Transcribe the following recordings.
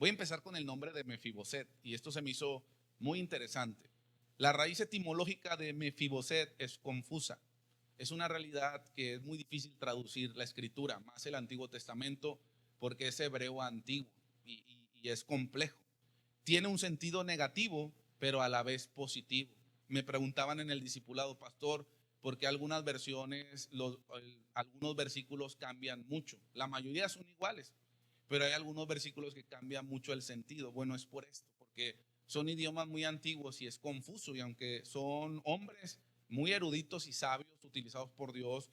Voy a empezar con el nombre de Mefiboset y esto se me hizo muy interesante. La raíz etimológica de Mefiboset es confusa. Es una realidad que es muy difícil traducir la escritura, más el Antiguo Testamento, porque es hebreo antiguo y es complejo. Tiene un sentido negativo, pero a la vez positivo. Me preguntaban en el discipulado, pastor, ¿por qué algunas versiones, algunos versículos cambian mucho? La mayoría son iguales, pero hay algunos versículos que cambian mucho el sentido. Bueno, es por esto, porque son idiomas muy antiguos y es confuso, y aunque son hombres muy eruditos y sabios utilizados por Dios,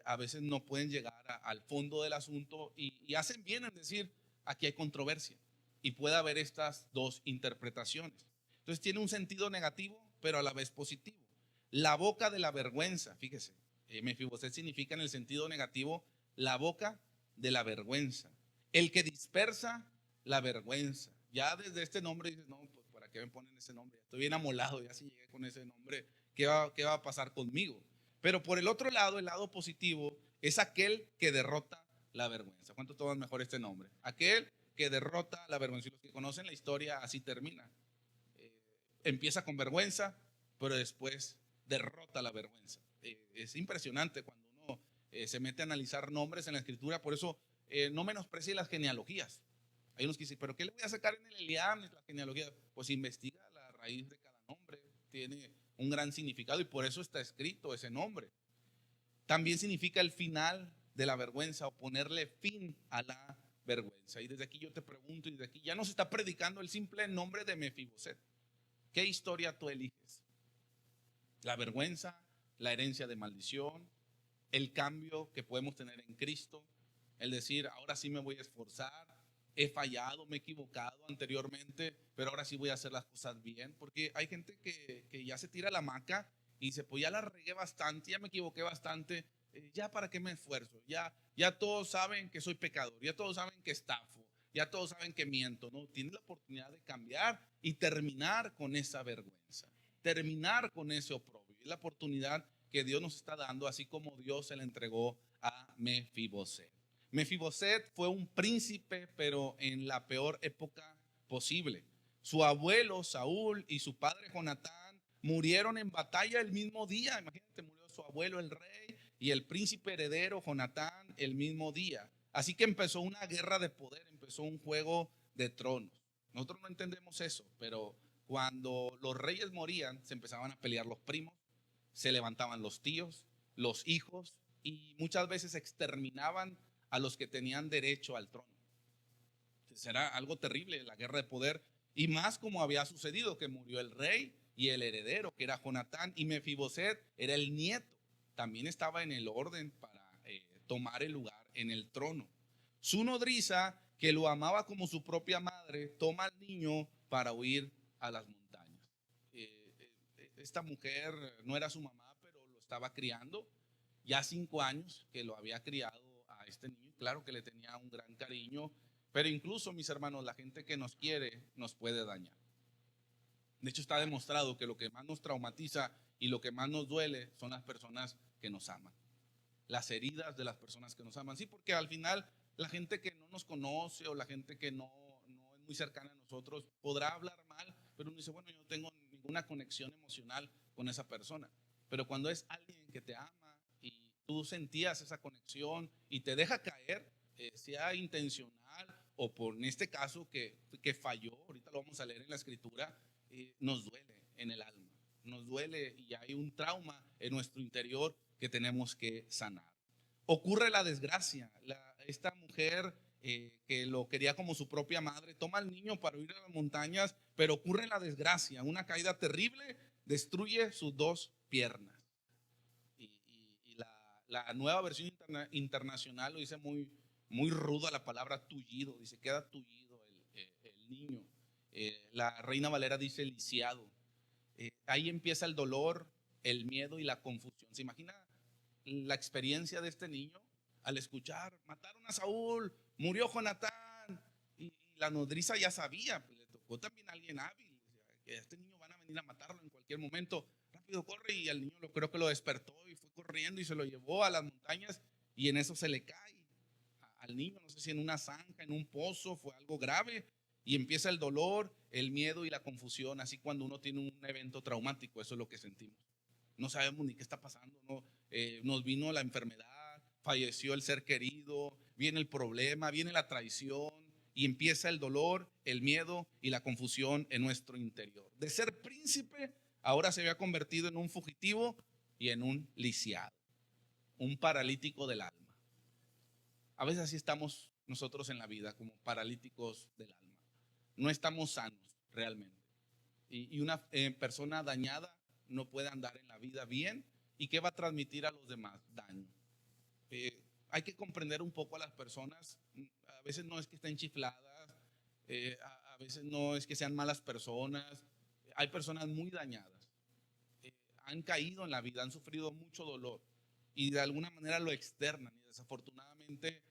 a veces no pueden llegar al fondo del asunto y hacen bien en decir, aquí hay controversia y puede haber estas dos interpretaciones. Entonces tiene un sentido negativo, pero a la vez positivo. La boca de la vergüenza, fíjese, Mefiboset significa en el sentido negativo la boca de la vergüenza. El que dispersa la vergüenza. Ya desde este nombre dices, no, pues ¿para qué me ponen ese nombre? Estoy bien amolado, ya si llegué con ese nombre, qué va a pasar conmigo? Pero por el otro lado, el lado positivo, es aquel que derrota la vergüenza. ¿Cuánto toman mejor este nombre? Aquel que derrota la vergüenza. Y los que conocen la historia, así termina. Eh, Empieza con vergüenza, pero después derrota la vergüenza. Es impresionante cuando uno se mete a analizar nombres en la escritura. Por eso no menosprecie las genealogías. Hay unos que dicen, ¿pero qué le voy a sacar en el Eliam, la genealogía? Pues investiga la raíz de cada nombre. Tiene un gran significado y por eso está escrito ese nombre. También significa el final de la vergüenza o ponerle fin a la vergüenza. Y desde aquí yo te pregunto, y desde aquí ya nos está predicando el simple nombre de Mefiboset. ¿Qué historia tú eliges? ¿La vergüenza, la herencia de maldición, el cambio que podemos tener en Cristo, el decir, ahora sí me voy a esforzar, he fallado, me he equivocado anteriormente, pero ahora sí voy a hacer las cosas bien? Porque hay gente que ya se tira la hamaca y dice, pues ya la regué bastante, ya me equivoqué bastante, ya para qué me esfuerzo, ya todos saben que soy pecador, ya todos saben que estafo, ya todos saben que miento. No, tienes la oportunidad de cambiar y terminar con esa vergüenza, terminar con ese oprobio. Es la oportunidad que Dios nos está dando, así como Dios se le entregó a Mefiboset. Mefiboset fue un príncipe, pero en la peor época posible. Su abuelo Saúl y su padre Jonatán murieron en batalla el mismo día. Imagínate, murió su abuelo el rey y el príncipe heredero Jonatán el mismo día. Así que empezó una guerra de poder, empezó un juego de tronos. Nosotros no entendemos eso, pero cuando los reyes morían, se empezaban a pelear los primos, se levantaban los tíos, los hijos, y muchas veces exterminaban a los que tenían derecho al trono. Será algo terrible la guerra de poder, y más como había sucedido que murió el rey y el heredero, que era Jonatán, y Mefiboset era el nieto. También estaba en el orden para tomar el lugar en el trono. Su nodriza, que lo amaba como su propia madre, toma al niño para huir a las montañas. Esta mujer no era su mamá, pero lo estaba criando. Ya 5 años que lo había criado a este niño. Claro que le tenía un gran cariño, pero incluso, mis hermanos, la gente que nos quiere nos puede dañar. De hecho, está demostrado que lo que más nos traumatiza y lo que más nos duele son las personas que nos aman. Las heridas de las personas que nos aman. Sí, porque al final la gente que no nos conoce o la gente que no es muy cercana a nosotros podrá hablar mal, pero uno dice, bueno, yo no tengo ninguna conexión emocional con esa persona. Pero cuando es alguien que te ama y tú sentías esa conexión y te deja caer, sea intencional o por en este caso que falló, ahorita lo vamos a leer en la escritura, nos duele en el alma, nos duele y hay un trauma en nuestro interior que tenemos que sanar. Ocurre la desgracia. Esta mujer que lo quería como su propia madre toma al niño para ir a las montañas, pero ocurre la desgracia. Una caída terrible destruye sus dos piernas. Y la nueva versión internacional lo dice muy ruda la palabra tullido. Dice, queda tullido el niño. La Reina Valera dice lisiado. Ahí empieza el dolor, el miedo y la confusión. ¿Se imagina la experiencia de este niño al escuchar, mataron a Saúl, murió Jonatán? Y la nodriza ya sabía, pues le tocó también a alguien hábil, que este niño van a venir a matarlo en cualquier momento. Rápido corre, y al niño creo que lo despertó y fue corriendo y se lo llevó a las montañas, y en eso se le cae al niño, no sé si en una zanja, en un pozo, fue algo grave, Y empieza el dolor, el miedo y la confusión, así cuando uno tiene un evento traumático, eso es lo que sentimos. No sabemos ni qué está pasando, ¿no? Nos vino la enfermedad, falleció el ser querido, viene el problema, viene la traición y empieza el dolor, el miedo y la confusión en nuestro interior. De ser príncipe, ahora se había convertido en un fugitivo y en un lisiado, un paralítico del alma. A veces así estamos nosotros en la vida, como paralíticos del alma. No estamos sanos realmente. Y una persona dañada no puede andar en la vida bien. ¿Y qué va a transmitir a los demás? Daño. Hay que comprender un poco a las personas. A veces no es que estén chifladas, a veces no es que sean malas personas. Hay personas muy dañadas. Han caído en la vida, han sufrido mucho dolor y de alguna manera lo externan y desafortunadamente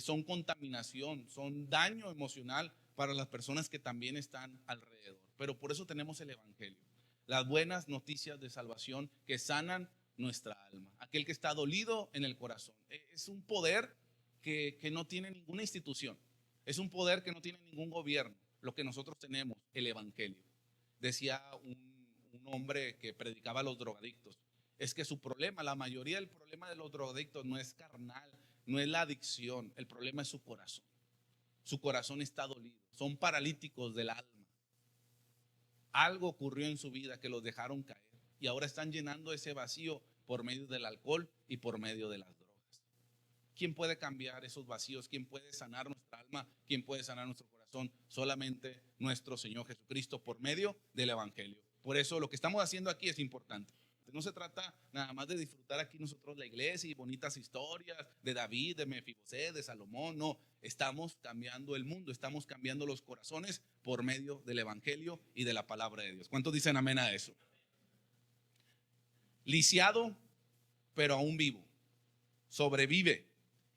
son contaminación, son daño emocional para las personas que también están alrededor. Pero por eso tenemos el Evangelio, las buenas noticias de salvación que sanan nuestra alma, aquel que está dolido en el corazón. Es un poder que no tiene ninguna institución, es un poder que no tiene ningún gobierno, lo que nosotros tenemos, el Evangelio. Decía un hombre que predicaba a los drogadictos, es que su problema, la mayoría del problema de los drogadictos no es carnal, no es la adicción, el problema es su corazón. Su corazón está dolido, son paralíticos del alma. Algo ocurrió en su vida que los dejaron caer y ahora están llenando ese vacío por medio del alcohol y por medio de las drogas. ¿Quién puede cambiar esos vacíos? ¿Quién puede sanar nuestra alma? ¿Quién puede sanar nuestro corazón? Solamente nuestro Señor Jesucristo por medio del Evangelio. Por eso lo que estamos haciendo aquí es importante. No se trata nada más de disfrutar aquí nosotros la iglesia y bonitas historias de David, de Mefiboset, de Salomón. No, estamos cambiando el mundo, estamos cambiando los corazones por medio del Evangelio y de la palabra de Dios. ¿Cuántos dicen amén a eso? Lisiado, pero aún vivo. Sobrevive.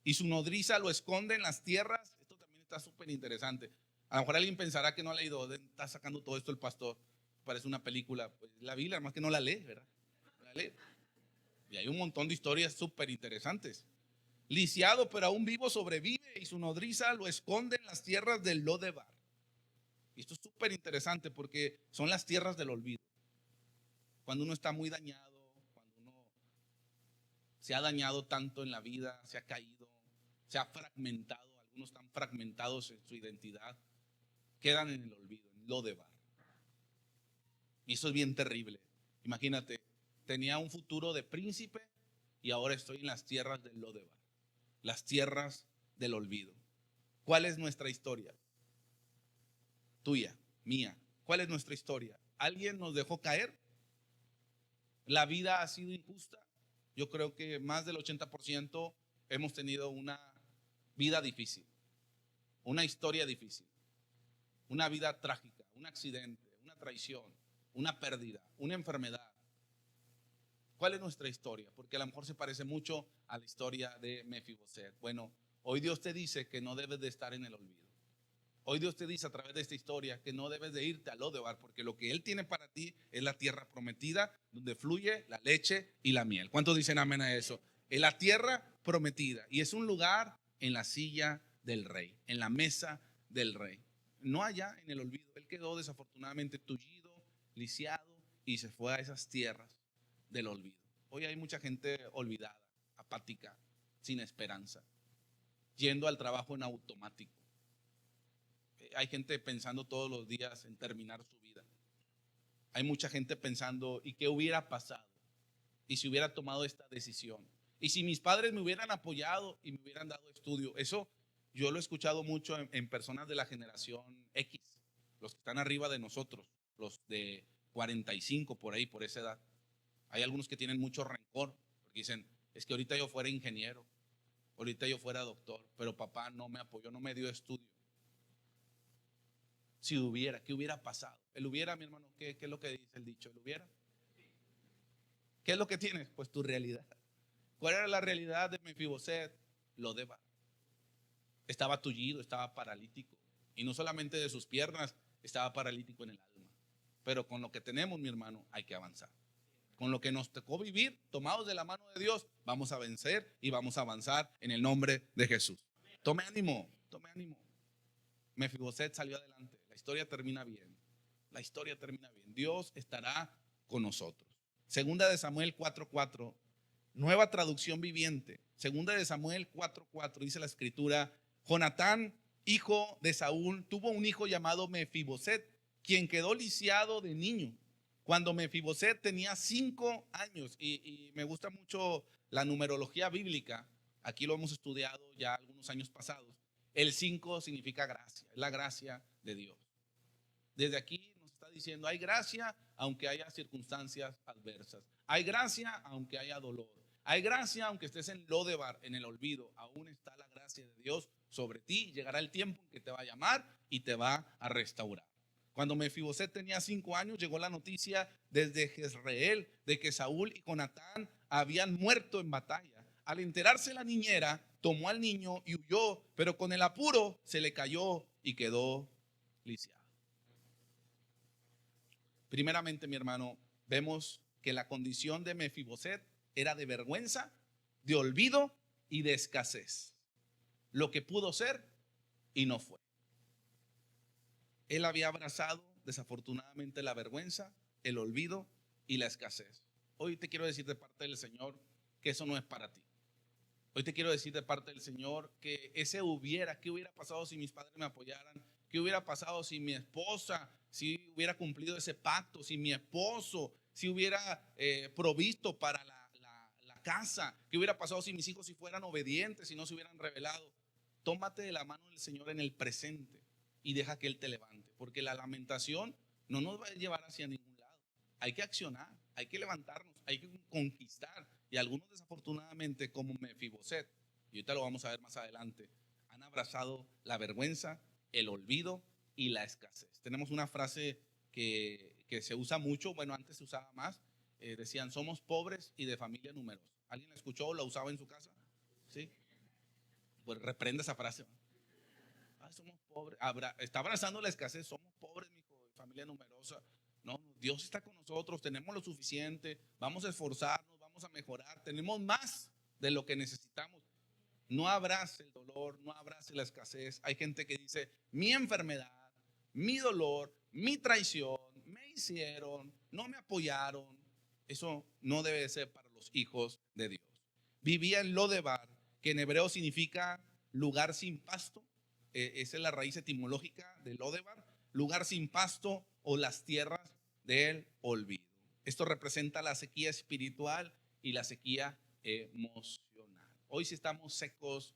Y su nodriza lo esconde en las tierras. Esto también está súper interesante. A lo mejor alguien pensará que no ha leído, está sacando todo esto el pastor. Parece una película. Pues la Biblia, más que no la lee, ¿verdad? Y hay un montón de historias súper interesantes. Lisiado, pero aún vivo, sobrevive y su nodriza lo esconde en las tierras del Lodebar. Y esto es súper interesante porque son las tierras del olvido. Cuando uno está muy dañado, cuando uno se ha dañado tanto en la vida, se ha caído, se ha fragmentado, algunos están fragmentados en su identidad, quedan en el olvido, en Lodebar. Y eso es bien terrible. Imagínate, tenía un futuro de príncipe y ahora estoy en las tierras del Lodebar, las tierras del olvido. ¿Cuál es nuestra historia? Tuya, mía. ¿Cuál es nuestra historia? ¿Alguien nos dejó caer? ¿La vida ha sido injusta? Yo creo que más del 80% hemos tenido una vida difícil, una historia difícil, una vida trágica, un accidente, una traición, una pérdida, una enfermedad. ¿Cuál es nuestra historia? Porque a lo mejor se parece mucho a la historia de Mefiboset. Bueno, hoy Dios te dice que no debes de estar en el olvido. Hoy Dios te dice a través de esta historia que no debes de irte a Lodebar, porque lo que Él tiene para ti es la tierra prometida, donde fluye la leche y la miel. ¿Cuántos dicen amén a eso? Es la tierra prometida y es un lugar en la silla del rey, en la mesa del rey. No allá en el olvido. Él quedó desafortunadamente tullido, lisiado y se fue a esas tierras del olvido. Hoy hay mucha gente olvidada, apática, sin esperanza, yendo al trabajo en automático. Hay gente pensando todos los días en terminar su vida. Hay mucha gente pensando, ¿y qué hubiera pasado? ¿Y si hubiera tomado esta decisión? ¿Y si mis padres me hubieran apoyado y me hubieran dado estudio? Eso yo lo he escuchado mucho en personas de la generación X, los que están arriba de nosotros, los de 45 por ahí, por esa edad. Hay algunos que tienen mucho rencor porque dicen, es que ahorita yo fuera ingeniero, ahorita yo fuera doctor, pero papá no me apoyó, no me dio estudio. Si hubiera, ¿qué hubiera pasado? El hubiera, mi hermano, ¿qué es lo que dice el dicho? ¿El hubiera? ¿Qué es lo que tienes? Pues tu realidad. ¿Cuál era la realidad de Mefiboset? Lodebar. Estaba tullido, estaba paralítico. Y no solamente de sus piernas, estaba paralítico en el alma. Pero con lo que tenemos, mi hermano, hay que avanzar. Con lo que nos tocó vivir, tomados de la mano de Dios, vamos a vencer y vamos a avanzar en el nombre de Jesús. Tome ánimo, tome ánimo. Mefiboset salió adelante. historia termina bien. La historia termina bien. Dios estará con nosotros. Segunda de Samuel 4:4, nueva traducción viviente. Segunda de Samuel 4:4 dice la escritura: Jonatán, hijo de Saúl, tuvo un hijo llamado Mefiboset, quien quedó lisiado de niño cuando Mefiboset tenía 5 años. Y me gusta mucho la numerología bíblica. Aquí lo hemos estudiado ya algunos años pasados. El 5 significa gracia, es la gracia de Dios. Desde aquí nos está diciendo: hay gracia aunque haya circunstancias adversas. Hay gracia aunque haya dolor. Hay gracia aunque estés en Lodebar, en el olvido. Aún está la gracia de Dios sobre ti. Llegará el tiempo en que te va a llamar y te va a restaurar. Cuando Mefiboset tenía 5 años, llegó la noticia desde Jezreel de que Saúl y Jonatán habían muerto en batalla. Al enterarse la niñera, tomó al niño y huyó, pero con el apuro se le cayó y quedó lisiado. Primeramente, mi hermano, vemos que la condición de Mefiboset era de vergüenza, de olvido y de escasez. Lo que pudo ser y no fue. Él había abrazado desafortunadamente la vergüenza, el olvido y la escasez. Hoy te quiero decir de parte del Señor que eso no es para ti. Hoy te quiero decir de parte del Señor que ¿qué hubiera pasado si mis padres me apoyaran? ¿Qué hubiera pasado si mi esposa, si hubiera cumplido ese pacto? Si mi esposo, si hubiera provisto para la casa. ¿Qué hubiera pasado si mis hijos si fueran obedientes, si no se hubieran rebelado? Tómate de la mano del Señor en el presente y deja que Él te levante, porque la lamentación no nos va a llevar hacia ningún lado. Hay que accionar, hay que levantarnos, hay que conquistar. Y algunos desafortunadamente, como Mefiboset, y ahorita lo vamos a ver más adelante, han abrazado la vergüenza, el olvido y la escasez. Tenemos una frase que se usa mucho, bueno, antes se usaba más, decían: somos pobres y de familia numerosa. ¿Alguien la escuchó o la usaba en su casa? ¿Sí? Pues reprende esa frase. Somos pobres. Está abrazando la escasez. Somos pobres, mi hijo, familia numerosa. No, Dios está con nosotros. Tenemos lo suficiente. Vamos a esforzarnos, vamos a mejorar. Tenemos más de lo que necesitamos. No abrace el dolor, no abrace la escasez. Hay gente que dice: mi enfermedad, mi dolor, mi traición, me hicieron, no me apoyaron. Eso no debe ser para los hijos de Dios. Vivía en Lodebar, que en hebreo significa lugar sin pasto. Esa es la raíz etimológica de Lodebar, lugar sin pasto o las tierras del olvido. Esto representa la sequía espiritual y la sequía emocional. Hoy, si estamos secos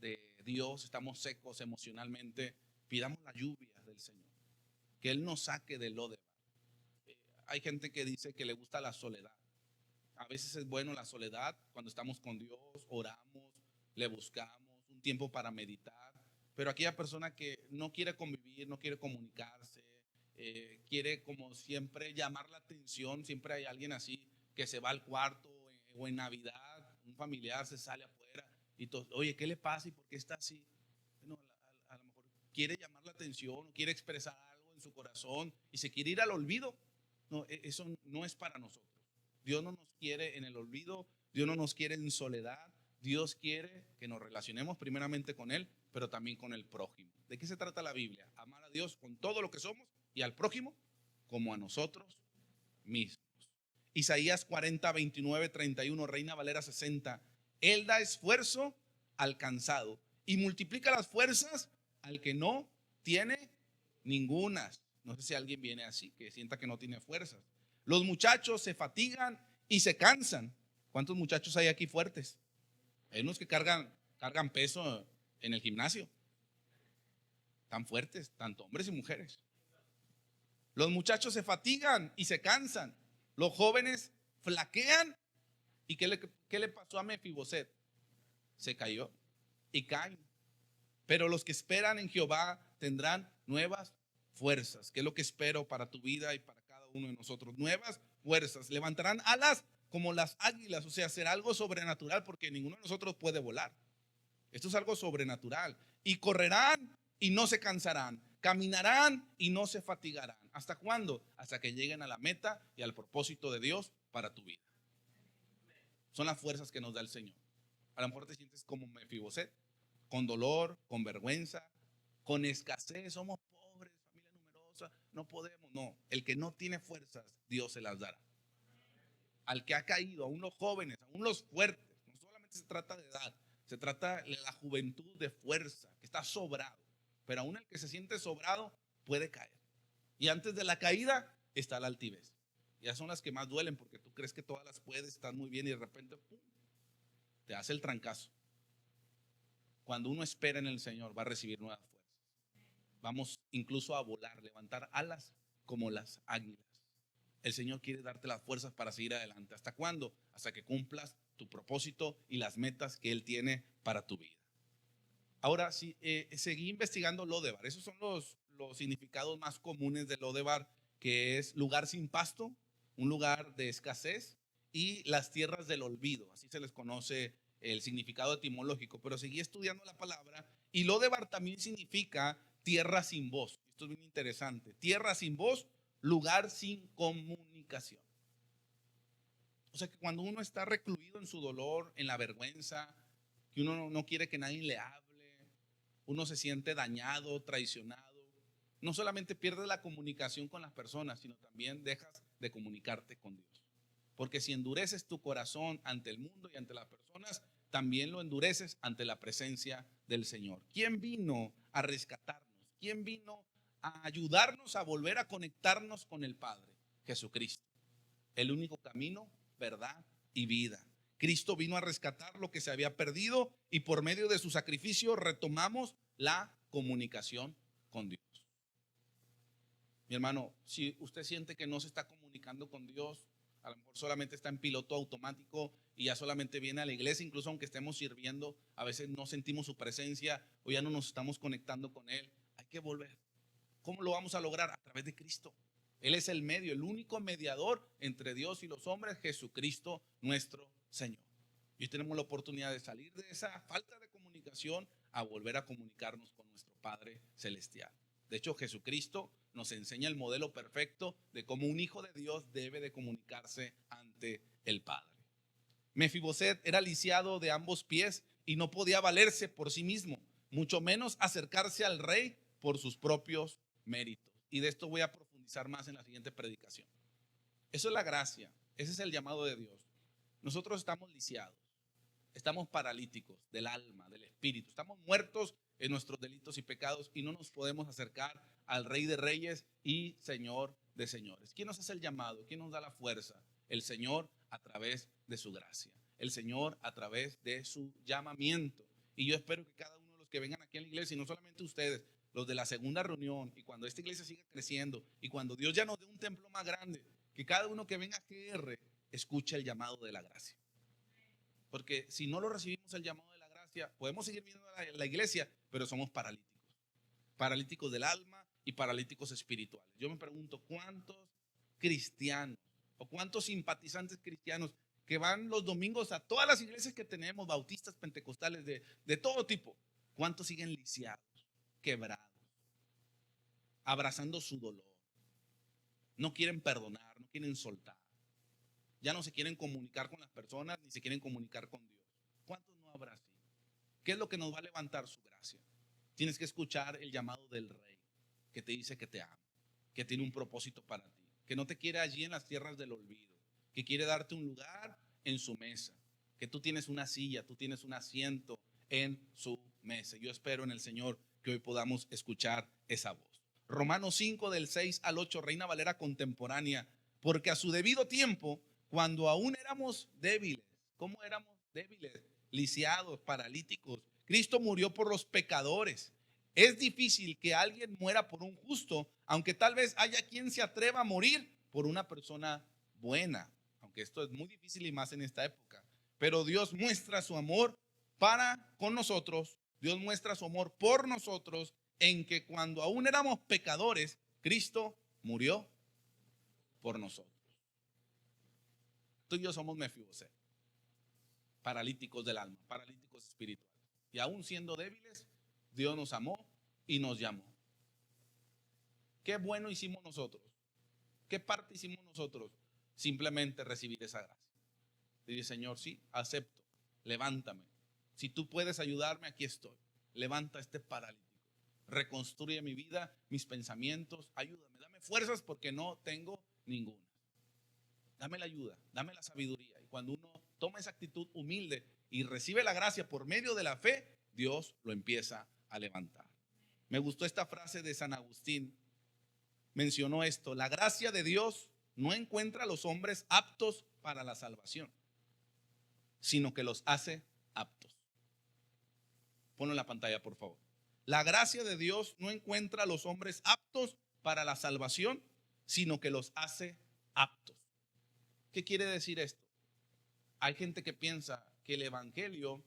de Dios, estamos secos emocionalmente, pidamos la lluvia del Señor, que Él nos saque del Lodebar. Hay gente que dice que le gusta la soledad. A veces es bueno la soledad cuando estamos con Dios, oramos, le buscamos un tiempo para meditar. Pero aquella persona que no quiere convivir, no quiere comunicarse, quiere como siempre llamar la atención, siempre hay alguien así que se va al cuarto, o en Navidad un familiar se sale afuera y todo: oye, ¿qué le pasa y por qué está así? Bueno, a lo mejor quiere llamar la atención, quiere expresar algo en su corazón y se quiere ir al olvido. No, eso no es para nosotros. Dios no nos quiere en el olvido, Dios no nos quiere en soledad. Dios quiere que nos relacionemos primeramente con Él, pero también con el prójimo. ¿De qué se trata la Biblia? Amar a Dios con todo lo que somos y al prójimo como a nosotros mismos. Isaías 40, 29, 31, Reina Valera 60. Él da esfuerzo al cansado y multiplica las fuerzas al que no tiene ningunas. No sé si alguien viene así, que sienta que no tiene fuerzas. Los muchachos se fatigan y se cansan. ¿Cuántos muchachos hay aquí fuertes? Hay unos que cargan peso en el gimnasio. Tan fuertes, tanto hombres y mujeres. Los muchachos se fatigan y se cansan. Los jóvenes flaquean. ¿Y qué le pasó a Mefiboset? Se cayó y caen. Pero los que esperan en Jehová tendrán nuevas fuerzas. ¿Qué es lo que espero para tu vida y para cada uno de nosotros? Nuevas fuerzas. Levantarán alas como las águilas. O sea, será algo sobrenatural, porque ninguno de nosotros puede volar. Esto es algo sobrenatural. Y correrán y no se cansarán. Caminarán y no se fatigarán. ¿Hasta cuándo? Hasta que lleguen a la meta y al propósito de Dios para tu vida. Son las fuerzas que nos da el Señor. A lo mejor te sientes como Mefiboset, con dolor, con vergüenza, con escasez. Somos pobres, familia poderosa, no podemos. No, el que no tiene fuerzas, Dios se las dará. Al que ha caído, aún los jóvenes, aún los fuertes, no solamente se trata de edad, se trata de la juventud de fuerza, que está sobrado. Pero aún el que se siente sobrado puede caer. Y antes de la caída está la altivez. Ya son las que más duelen porque tú crees que todas las puedes, estás muy bien y de repente ¡pum!, te hace el trancazo. Cuando uno espera en el Señor va a recibir nuevas fuerzas. Vamos incluso a volar, levantar alas como las águilas. El Señor quiere darte las fuerzas para seguir adelante. ¿Hasta cuándo? Hasta que cumplas tu propósito y las metas que Él tiene para tu vida. Ahora, seguí investigando Lodebar. Esos son los significados más comunes de Lodebar, que es lugar sin pasto, un lugar de escasez, y las tierras del olvido. Así se les conoce el significado etimológico. Pero seguí estudiando la palabra, y Lodebar también significa tierra sin voz. Esto es bien interesante. Tierra sin voz, lugar sin comunicación. O sea que cuando uno está recluido en su dolor, en la vergüenza, que uno no quiere que nadie le hable, uno se siente dañado, traicionado, no solamente pierdes la comunicación con las personas, sino también dejas de comunicarte con Dios. Porque si endureces tu corazón ante el mundo y ante las personas, también lo endureces ante la presencia del Señor. ¿Quién vino a rescatarnos? ¿Quién vino a ayudarnos a volver a conectarnos con el Padre? Jesucristo, el único camino, verdad y vida. Cristo vino a rescatar lo que se había perdido y por medio de su sacrificio retomamos la comunicación con Dios. Mi hermano, si usted siente que no se está comunicando con Dios, a lo mejor solamente está en piloto automático y ya solamente viene a la iglesia, incluso aunque estemos sirviendo, a veces no sentimos su presencia o ya no nos estamos conectando con Él, hay que volver. ¿Cómo lo vamos a lograr? A través de Cristo. Él es el medio, el único mediador entre Dios y los hombres, Jesucristo nuestro Señor. Y hoy tenemos la oportunidad de salir de esa falta de comunicación a volver a comunicarnos con nuestro Padre Celestial. De hecho, Jesucristo nos enseña el modelo perfecto de cómo un hijo de Dios debe de comunicarse ante el Padre. Mefiboset era lisiado de ambos pies y no podía valerse por sí mismo, mucho menos acercarse al rey por sus propios méritos. Y de esto voy a profundizar más en la siguiente predicación. Eso es la gracia, ese es el llamado de Dios. Nosotros estamos lisiados, estamos paralíticos del alma, del espíritu, estamos muertos en nuestros delitos y pecados y no nos podemos acercar al Rey de Reyes y Señor de Señores. ¿Quién nos hace el llamado? ¿Quién nos da la fuerza? El Señor a través de su gracia, el Señor a través de su llamamiento. Y yo espero que cada uno de los que vengan aquí a la iglesia, y no solamente ustedes, los de la segunda reunión, y cuando esta iglesia siga creciendo, y cuando Dios ya nos dé un templo más grande, que cada uno que venga a GR escuche el llamado de la gracia. Porque si no lo recibimos el llamado de la gracia, podemos seguir viendo la iglesia, pero somos paralíticos. Paralíticos del alma y paralíticos espirituales. Yo me pregunto, ¿cuántos cristianos o cuántos simpatizantes cristianos que van los domingos a todas las iglesias que tenemos, bautistas, pentecostales, de todo tipo, cuántos siguen lisiados, quebrados, abrazando su dolor? No quieren perdonar, no quieren soltar. Ya no se quieren comunicar con las personas ni se quieren comunicar con Dios. ¿Cuántos no habrá así? ¿Qué es lo que nos va a levantar su gracia? Tienes que escuchar el llamado del Rey, que te dice que te ama, que tiene un propósito para ti, que no te quiere allí en las tierras del olvido, que quiere darte un lugar en su mesa, que tú tienes una silla, tú tienes un asiento en su mesa. Yo espero en el Señor que hoy podamos escuchar esa voz. Romanos 5 del 6 al 8, Reina Valera contemporánea, porque a su debido tiempo, cuando aún éramos débiles, ¿cómo éramos débiles? Lisiados, paralíticos, Cristo murió por los pecadores. Es difícil que alguien muera por un justo, aunque tal vez haya quien se atreva a morir por una persona buena, aunque esto es muy difícil y más en esta época. Pero Dios muestra su amor para con nosotros, Dios muestra su amor por nosotros en que cuando aún éramos pecadores, Cristo murió por nosotros. Tú y yo somos Mefiboset, paralíticos del alma, paralíticos espirituales. Y aún siendo débiles, Dios nos amó y nos llamó. ¿Qué bueno hicimos nosotros? ¿Qué parte hicimos nosotros? Simplemente recibir esa gracia. Dile, Señor, sí, acepto, levántame. Si tú puedes ayudarme, aquí estoy. Levanta a este paralítico. reconstruye mi vida, mis pensamientos, ayúdame, dame fuerzas porque no tengo ninguna. Dame la ayuda, dame la sabiduría. Y cuando uno toma esa actitud humilde y recibe la gracia por medio de la fe, Dios lo empieza a levantar. Me gustó esta frase de San Agustín. Mencionó esto: la gracia de Dios no encuentra a los hombres aptos para la salvación, sino que los hace aptos. Ponlo en la pantalla, por favor. La gracia de Dios no encuentra a los hombres aptos para la salvación, sino que los hace aptos. ¿Qué quiere decir esto? Hay gente que piensa que el evangelio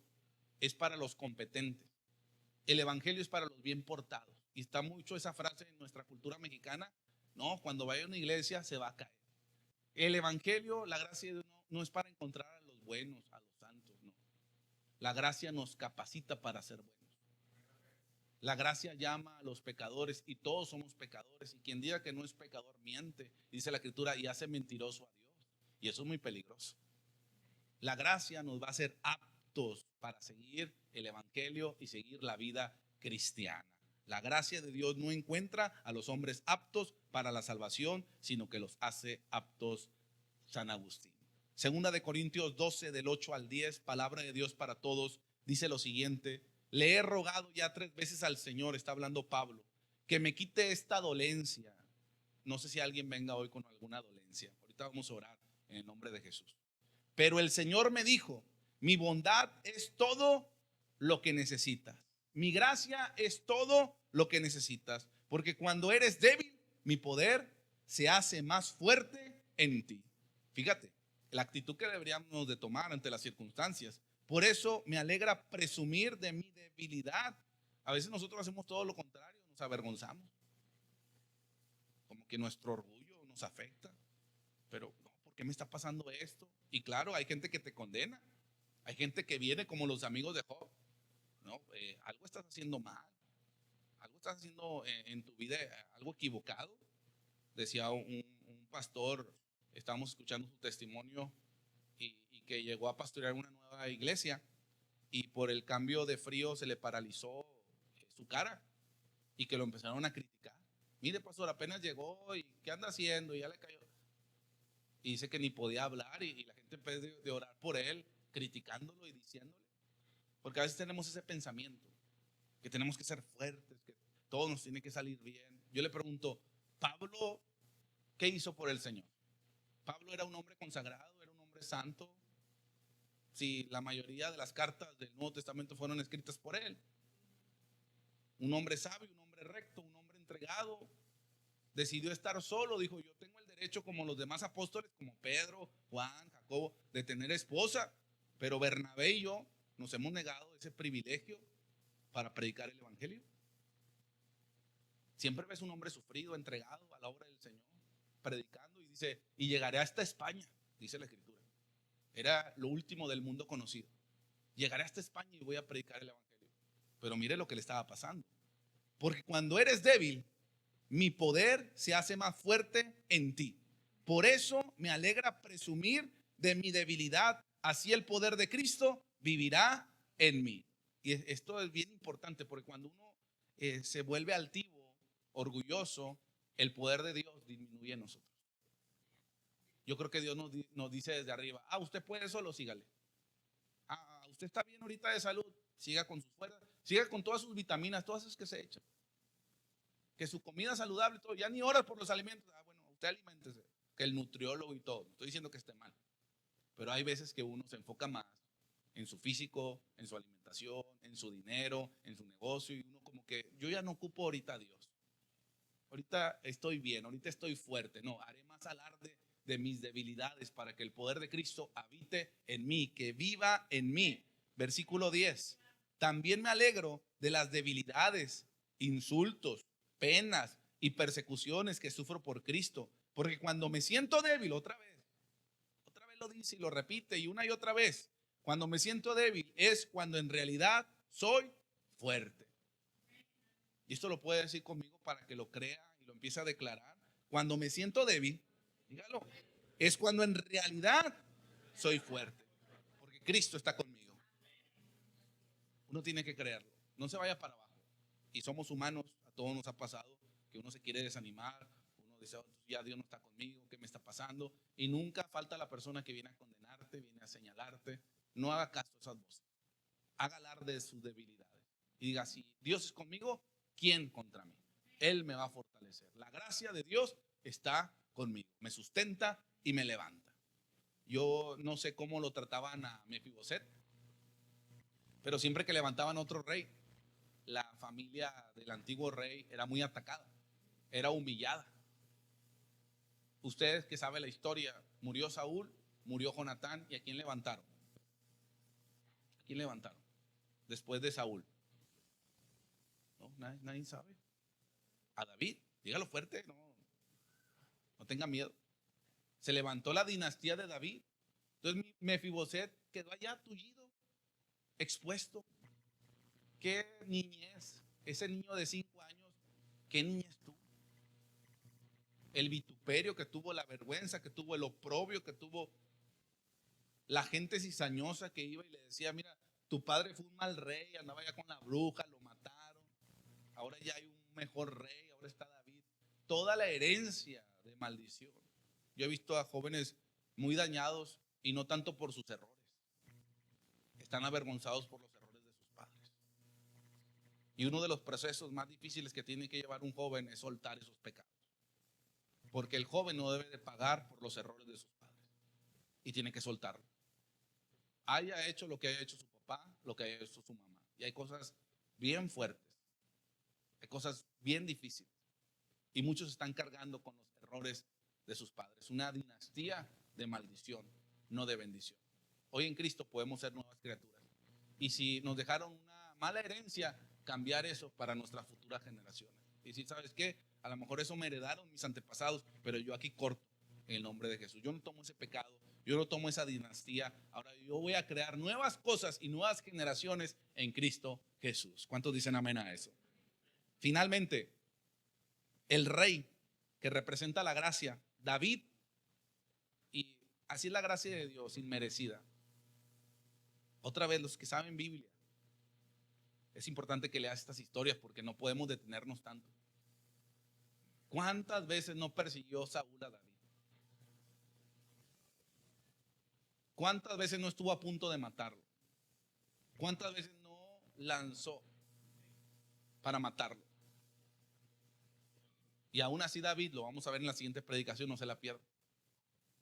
es para los competentes. El evangelio es para los bien portados. Y está mucho esa frase en nuestra cultura mexicana. No, cuando vaya a una iglesia se va a caer. El evangelio, la gracia de Dios no es para encontrar a los buenos, a los santos, no. La gracia nos capacita para ser buenos. La gracia llama a los pecadores y todos somos pecadores. Y quien diga que no es pecador miente, dice la escritura, y hace mentiroso a Dios. Y eso es muy peligroso. La gracia nos va a hacer aptos para seguir el evangelio y seguir la vida cristiana. La gracia de Dios no encuentra a los hombres aptos para la salvación, sino que los hace aptos. San Agustín. Segunda de Corintios 12, del 8 al 10, palabra de Dios para todos, dice lo siguiente: le he rogado ya 3 veces al Señor, está hablando Pablo, que me quite esta dolencia. No sé si alguien venga hoy con alguna dolencia. Ahorita vamos a orar en el nombre de Jesús. Pero el Señor me dijo: mi bondad es todo lo que necesitas. Mi gracia es todo lo que necesitas. Porque cuando eres débil, mi poder se hace más fuerte en ti. Fíjate, la actitud que deberíamos de tomar ante las circunstancias. Por eso me alegra presumir de mi debilidad. A veces nosotros hacemos todo lo contrario, nos avergonzamos. Como que nuestro orgullo nos afecta. Pero no, ¿por qué me está pasando esto? Y claro, hay gente que te condena. Hay gente que viene como los amigos de Job. No, algo estás haciendo mal. Algo estás haciendo en tu vida, algo equivocado. Decía un pastor, estábamos escuchando su testimonio y que llegó a pastorear una nueva iglesia y por el cambio de frío se le paralizó su cara y que lo empezaron a criticar. Mire, pastor, apenas llegó y ¿qué anda haciendo? Y ya le cayó. Y dice que ni podía hablar y la gente empezó de orar por él, criticándolo y diciéndole. Porque a veces tenemos ese pensamiento, que tenemos que ser fuertes, que todo nos tiene que salir bien. Yo le pregunto, Pablo, ¿qué hizo por el Señor? Pablo era un hombre consagrado, era un hombre santo. Si la mayoría de las cartas del Nuevo Testamento fueron escritas por él. Un hombre sabio, un hombre recto, un hombre entregado. Decidió estar solo, dijo: yo tengo el derecho como los demás apóstoles, como Pedro, Juan, Jacobo, de tener esposa. Pero Bernabé y yo nos hemos negado ese privilegio para predicar el evangelio. Siempre ves un hombre sufrido, entregado a la obra del Señor, predicando, y dice: y llegaré hasta España, dice la escritura. Era lo último del mundo conocido. Llegaré hasta España y voy a predicar el evangelio. Pero mire lo que le estaba pasando. Porque cuando eres débil, mi poder se hace más fuerte en ti. Por eso me alegra presumir de mi debilidad. Así el poder de Cristo vivirá en mí. Y esto es bien importante, porque cuando uno se vuelve altivo, orgulloso, el poder de Dios disminuye en nosotros. Yo creo que Dios nos dice desde arriba: usted puede solo, sígale. Usted está bien ahorita de salud, siga con sus fuerzas, siga con todas sus vitaminas, todas esas que se echan. Que su comida saludable, todo, ya ni horas por los alimentos. Bueno, usted aliméntese, que el nutriólogo y todo. No estoy diciendo que esté mal, pero hay veces que uno se enfoca más en su físico, en su alimentación, en su dinero, en su negocio, y uno como que yo ya no ocupo ahorita a Dios. Ahorita estoy bien, ahorita estoy fuerte. No, haré más alarde de mis debilidades para que el poder de Cristo habite en mí, que viva en mí. Versículo 10. También me alegro de las debilidades, insultos, penas y persecuciones que sufro por Cristo. Porque cuando me siento débil, otra vez lo dice y lo repite y otra vez, cuando me siento débil es cuando en realidad soy fuerte. Y esto lo puede decir conmigo para que lo crea y lo empiece a declarar. Cuando me siento débil, dígalo, es cuando en realidad soy fuerte. Porque Cristo está conmigo. Uno tiene que creerlo. No se vaya para abajo. Y somos humanos, a todos nos ha pasado que uno se quiere desanimar, uno dice, "Oh, ya Dios no está conmigo, ¿qué me está pasando?" Y nunca falta la persona que viene a condenarte, viene a señalarte. No haga caso a esas voces. Haga alarde de sus debilidades. Y diga, si Dios es conmigo, ¿quién contra mí? Él me va a fortalecer. La gracia de Dios está conmigo. Me sustenta y me levanta. Yo no sé cómo lo trataban a Mefiboset, pero siempre que levantaban otro rey, la familia del antiguo rey era muy atacada, era humillada. Ustedes que saben la historia, murió Saúl, murió Jonatán, ¿y a quién levantaron? ¿A quién levantaron? Después de Saúl. No, nadie sabe. A David, dígalo fuerte, no tenga miedo. Se levantó la dinastía de David. Entonces Mefiboset quedó allá tullido, expuesto. Qué niñez, ese niño de 5 años, qué niñez tuvo. El vituperio que tuvo, la vergüenza que tuvo, el oprobio que tuvo, la gente cizañosa que iba y le decía, mira, tu padre fue un mal rey, andaba ya con la bruja, lo mataron, ahora ya hay un mejor rey, ahora está David. Toda la herencia de maldición. Yo he visto a jóvenes muy dañados y no tanto por sus errores, están avergonzados por los errores de sus padres. Y uno de los procesos más difíciles que tiene que llevar un joven es soltar esos pecados, porque el joven no debe de pagar por los errores de sus padres y tiene que soltarlo. Haya hecho lo que haya hecho su papá, lo que haya hecho su mamá. Y hay cosas bien fuertes, hay cosas bien difíciles. Y muchos están cargando con los errores de sus padres. Una dinastía de maldición, no de bendición. Hoy en Cristo podemos ser nuevas criaturas. Y si nos dejaron una mala herencia, cambiar eso para nuestras futuras generaciones. Y si sabes qué, a lo mejor eso me heredaron mis antepasados, pero yo aquí corto en el nombre de Jesús. Yo no tomo ese pecado, yo no tomo esa dinastía. Ahora yo voy a crear nuevas cosas y nuevas generaciones en Cristo Jesús. ¿Cuántos dicen amén a eso? Finalmente, el rey que representa la gracia, David, y así es la gracia de Dios, inmerecida. Otra vez, los que saben Biblia, es importante que leas estas historias porque no podemos detenernos tanto. ¿Cuántas veces no persiguió Saúl a David? ¿Cuántas veces no estuvo a punto de matarlo? ¿Cuántas veces no lanzó para matarlo? Y aún así David, lo vamos a ver en la siguiente predicación, no se la pierda.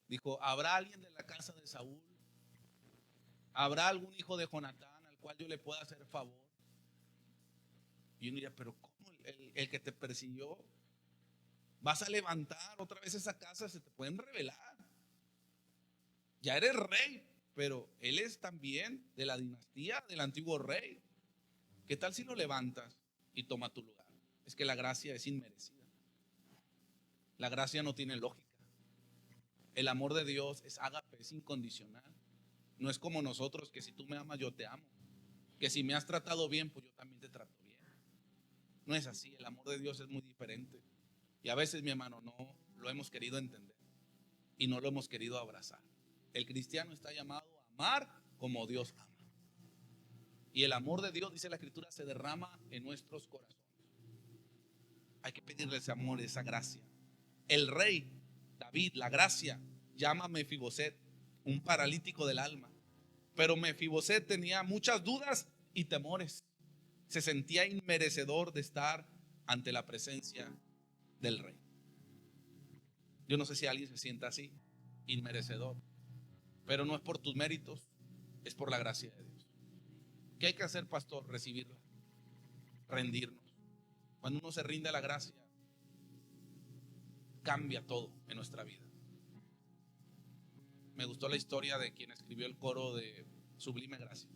Dijo, ¿habrá alguien de la casa de Saúl? ¿Habrá algún hijo de Jonatán al cual yo le pueda hacer favor? Y uno diría, pero ¿cómo? El que te persiguió, vas a levantar otra vez esa casa, se te pueden rebelar. Ya eres rey, pero él es también de la dinastía del antiguo rey. ¿Qué tal si lo levantas y toma tu lugar? Es que la gracia es inmerecida. La gracia no tiene lógica. El amor de Dios es ágape, es incondicional. No es como nosotros, que si tú me amas, yo te amo. Que si me has tratado bien, pues yo también te trato bien. No es así, el amor de Dios es muy diferente. Y a veces, mi hermano, no lo hemos querido entender y no lo hemos querido abrazar. El cristiano está llamado a amar como Dios ama. Y el amor de Dios, dice la Escritura, se derrama en nuestros corazones. Hay que pedirle ese amor, esa gracia. El rey David, la gracia, llama a Mefiboset un paralítico del alma. Pero Mefiboset tenía muchas dudas y temores. Se sentía inmerecedor de estar ante la presencia del rey. Yo no sé si alguien se sienta así, inmerecedor. Pero no es por tus méritos, es por la gracia de Dios. ¿Qué hay que hacer, pastor? Recibirla, rendirnos. Cuando uno se rinde a la gracia, cambia todo en nuestra vida. Me gustó la historia de quien escribió el coro de Sublime Gracia,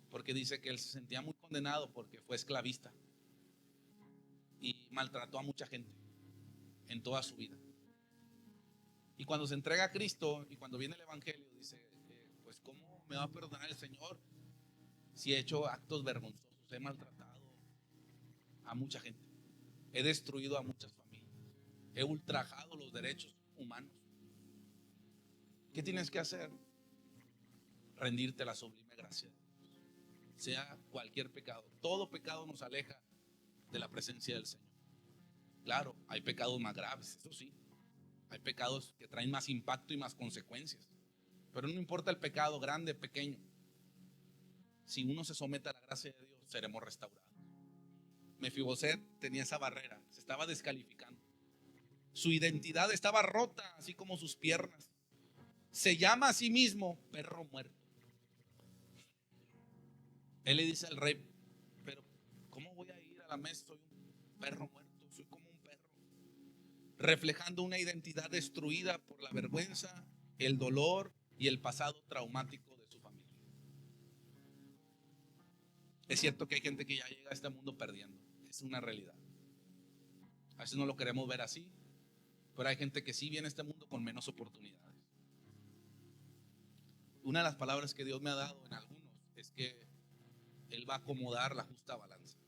porque dice que él se sentía muy condenado porque fue esclavista y maltrató a mucha gente en toda su vida. Y cuando se entrega a Cristo y cuando viene el Evangelio, dice, pues ¿cómo me va a perdonar el Señor si he hecho actos vergonzosos? He maltratado a mucha gente, he destruido a muchas familias, he ultrajado los derechos humanos. ¿Qué tienes que hacer? Rendirte a la sublime gracia de Dios. sea cualquier pecado. Todo pecado nos aleja de la presencia del Señor. Claro, hay pecados más graves, eso sí. Hay pecados que traen más impacto y más consecuencias. Pero no importa el pecado, grande, pequeño. Si uno se somete a la gracia de Dios, seremos restaurados. Mefiboset tenía esa barrera, se estaba descalificando. Su identidad estaba rota, así como sus piernas. Se llama a sí mismo perro muerto. Él le dice al rey: pero ¿cómo voy a ir a la mesa? Soy un perro muerto, soy como un perro. Reflejando una identidad destruida por la vergüenza, el dolor y el pasado traumático de su familia. Es cierto que hay gente que ya llega a este mundo perdiendo. Es una realidad. A veces no lo queremos ver así, pero hay gente que sí viene a este mundo con menos oportunidades. Una de las palabras que Dios me ha dado en algunos es que Él va a acomodar la justa balanza.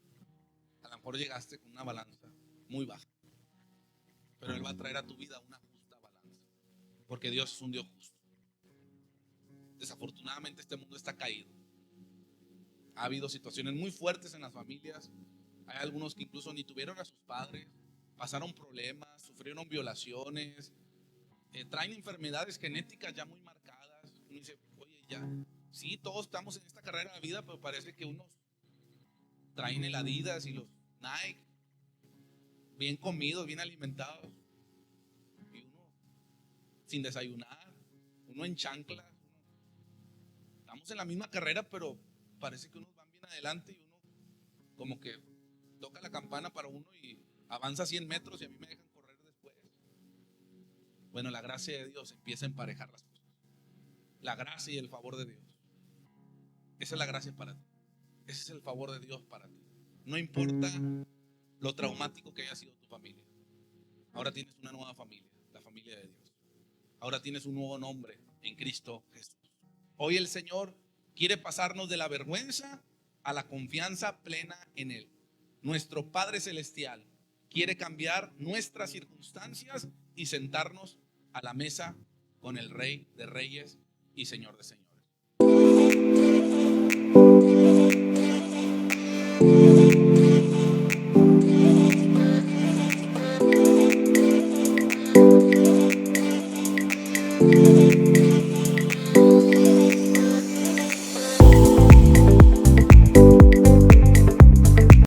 A lo mejor llegaste con una balanza muy baja, pero Él va a traer a tu vida una justa balanza, porque Dios es un Dios justo. Desafortunadamente este mundo está caído. Ha habido situaciones muy fuertes en las familias. Hay algunos que incluso ni tuvieron a sus padres, pasaron problemas, sufrieron violaciones, traen enfermedades genéticas ya muy marcadas. Uno dice: oye, ya, sí, todos estamos en esta carrera de la vida, pero parece que unos traen el Adidas y los Nike, bien comidos, bien alimentados, y uno sin desayunar, uno en chanclas. Estamos en la misma carrera, pero parece que unos van bien adelante y uno como que toca la campana para uno y avanza 100 metros y a mí me dejan correr después. Bueno, la gracia de Dios empieza a emparejar las cosas. La gracia y el favor de Dios. Esa es la gracia para ti. Ese es el favor de Dios para ti. No importa lo traumático que haya sido tu familia. Ahora tienes una nueva familia, la familia de Dios. Ahora tienes un nuevo nombre en Cristo Jesús. Hoy el Señor quiere pasarnos de la vergüenza a la confianza plena en Él. Nuestro Padre Celestial quiere cambiar nuestras circunstancias y sentarnos a la mesa con el Rey de Reyes y Señor de Señores.